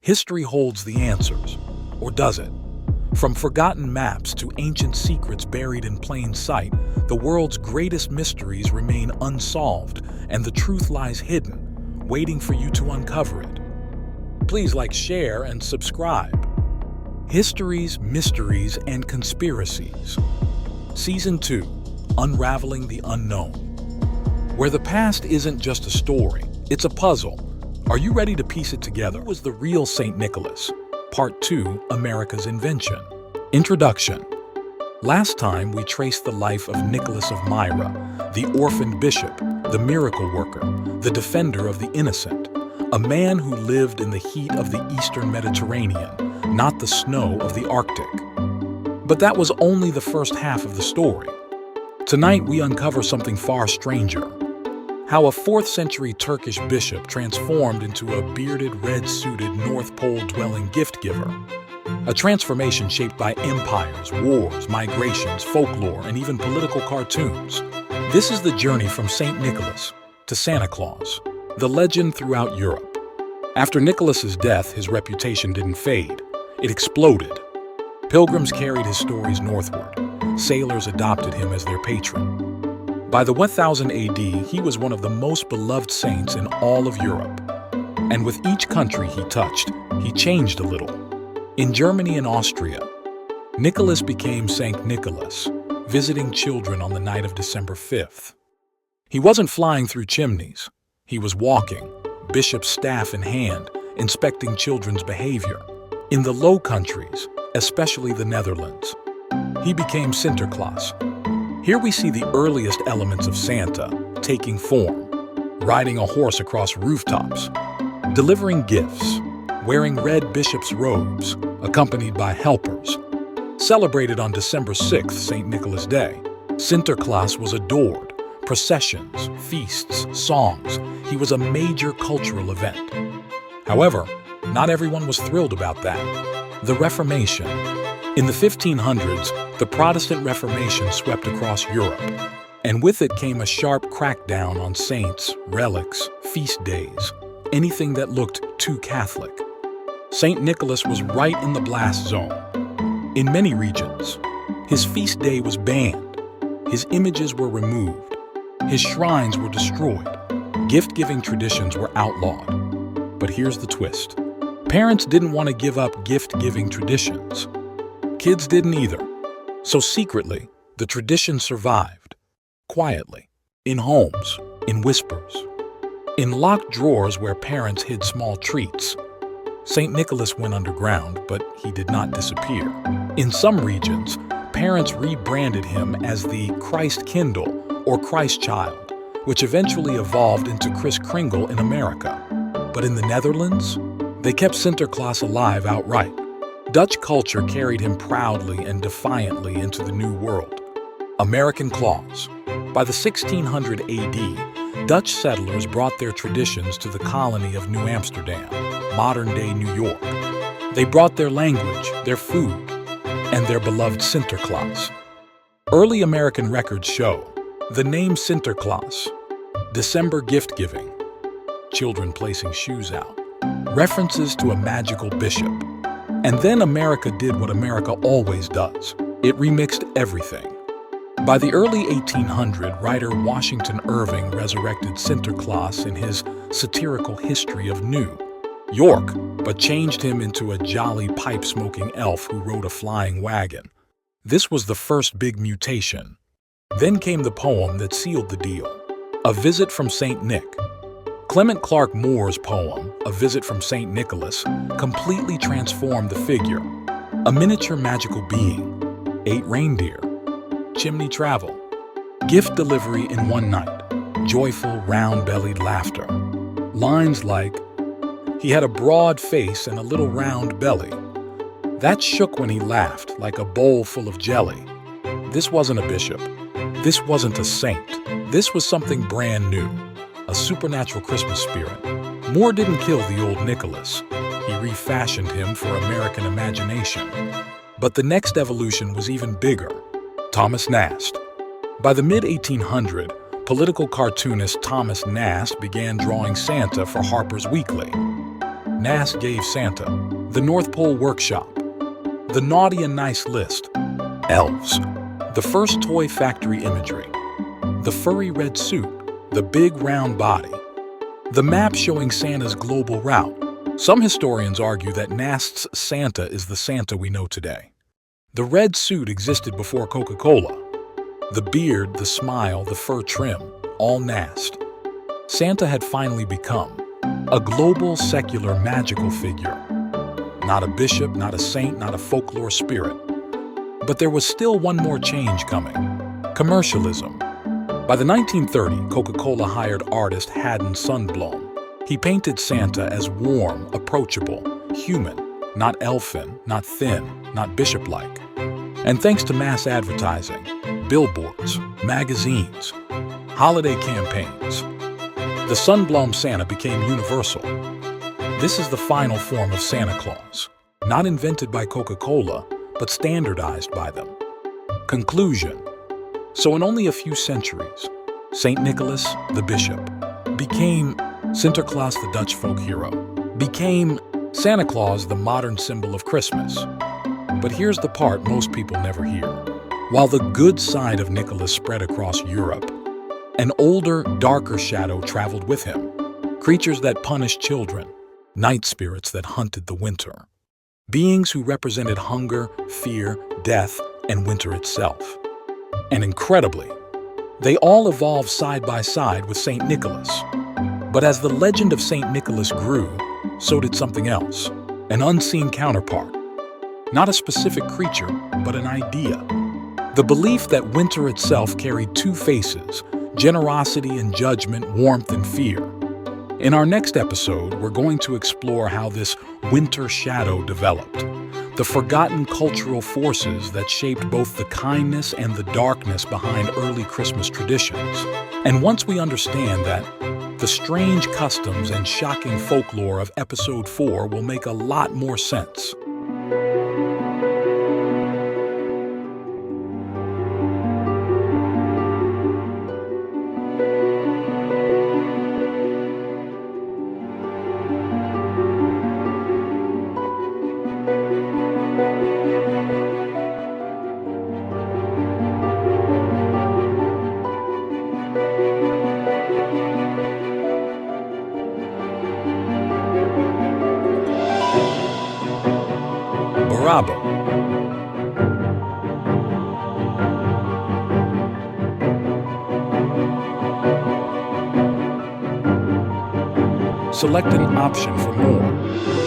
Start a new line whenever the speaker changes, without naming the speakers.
History holds the answers, or does it? From forgotten maps to ancient secrets buried in plain sight, the world's greatest mysteries remain unsolved, and the truth lies hidden, waiting for you to uncover it. Please like, share, and subscribe. Histories, Mysteries, and Conspiracies. Season 2, Unraveling the Unknown. Where the past isn't just a story, it's a puzzle. Are you ready to piece it together? Who was the real St. Nicholas? Part 2, America's Invention. Introduction. Last time we traced the life of Nicholas of Myra, the orphaned bishop, the miracle worker, the defender of the innocent, a man who lived in the heat of the eastern Mediterranean, not the snow of the Arctic. But that was only the first half of the story. Tonight we uncover something far stranger. How a 4th century Turkish bishop transformed into a bearded, red-suited North Pole-dwelling gift-giver. A transformation shaped by empires, wars, migrations, folklore, and even political cartoons. This is the journey from St. Nicholas to Santa Claus, the legend throughout Europe. After Nicholas's death, his reputation didn't fade. It exploded. Pilgrims carried his stories northward. Sailors adopted him as their patron. By the 1000 AD, he was one of the most beloved saints in all of Europe. And with each country he touched, he changed a little. In Germany and Austria, Nicholas became St. Nicholas, visiting children on the night of December 5th. He wasn't flying through chimneys. He was walking, bishop's staff in hand, inspecting children's behavior. In the Low Countries, especially the Netherlands, he became Sinterklaas. Here we see the earliest elements of Santa taking form, riding a horse across rooftops, delivering gifts, wearing red bishop's robes, accompanied by helpers. Celebrated on December 6th, St. Nicholas Day, Sinterklaas was adored. Processions, feasts, songs. He was a major cultural event. However, not everyone was thrilled about that. The Reformation. In the 1500s, the Protestant Reformation swept across Europe, and with it came a sharp crackdown on saints, relics, feast days, anything that looked too Catholic. St. Nicholas was right in the blast zone. In many regions, his feast day was banned, his images were removed, his shrines were destroyed, gift-giving traditions were outlawed. But here's the twist. Parents didn't want to give up gift-giving traditions. Kids didn't either. So secretly, the tradition survived. Quietly. In homes. In whispers. In locked drawers where parents hid small treats. St. Nicholas went underground, but he did not disappear. In some regions, parents rebranded him as the Christ Kindle or Christ Child, which eventually evolved into Kris Kringle in America. But in the Netherlands, they kept Sinterklaas alive outright. Dutch culture carried him proudly and defiantly into the New World. American Claus. By the 1600 AD, Dutch settlers brought their traditions to the colony of New Amsterdam, modern-day New York. They brought their language, their food, and their beloved Sinterklaas. Early American records show the name Sinterklaas, December gift-giving, children placing shoes out, references to a magical bishop. And then America did what America always does. It remixed everything. By the early 1800s, writer Washington Irving resurrected Sinterklaas in his satirical History of New York, but changed him into a jolly pipe-smoking elf who rode a flying wagon. This was the first big mutation. Then came the poem that sealed the deal, A Visit from St. Nick. Clement Clarke Moore's poem, A Visit from St. Nicholas, completely transformed the figure. A miniature magical being, 8 reindeer, chimney travel, gift delivery in one night, joyful, round-bellied laughter. Lines like, he had a broad face and a little round belly. That shook when he laughed like a bowl full of jelly. This wasn't a bishop. This wasn't a saint. This was something brand new. A supernatural Christmas spirit. Moore didn't kill the old Nicholas. He refashioned him for American imagination. But the next evolution was even bigger. Thomas Nast. By the mid-1800s, political cartoonist Thomas Nast began drawing Santa for Harper's Weekly. Nast gave Santa, the North Pole Workshop, the Naughty and Nice List, elves, the first toy factory imagery, the furry red suit, the big round body, the map showing Santa's global route. Some historians argue that Nast's Santa is the Santa we know today. The red suit existed before Coca-Cola. The beard, the smile, the fur trim, all Nast. Santa had finally become a global, secular, magical figure. Not a bishop, not a saint, not a folklore spirit. But there was still one more change coming: commercialism. By the 1930s, Coca-Cola hired artist Haddon Sundblom. He painted Santa as warm, approachable, human, not elfin, not thin, not bishop-like. And thanks to mass advertising, billboards, magazines, holiday campaigns, the Sundblom Santa became universal. This is the final form of Santa Claus, not invented by Coca-Cola, but standardized by them. Conclusion. So in only a few centuries, St. Nicholas, the bishop, became Sinterklaas, the Dutch folk hero, became Santa Claus, the modern symbol of Christmas. But here's the part most people never hear. While the good side of Nicholas spread across Europe, an older, darker shadow traveled with him. Creatures that punished children, night spirits that hunted the winter. Beings who represented hunger, fear, death, and winter itself. And incredibly, they all evolved side by side with St. Nicholas. But as the legend of St. Nicholas grew, so did something else, an unseen counterpart. Not a specific creature, but an idea. The belief that winter itself carried two faces: generosity and judgment, warmth and fear. In our next episode, we're going to explore how this winter shadow developed, the forgotten cultural forces that shaped both the kindness and the darkness behind early Christmas traditions. And once we understand that, the strange customs and shocking folklore of Episode 4 will make a lot more sense. Bravo. Select an option for more.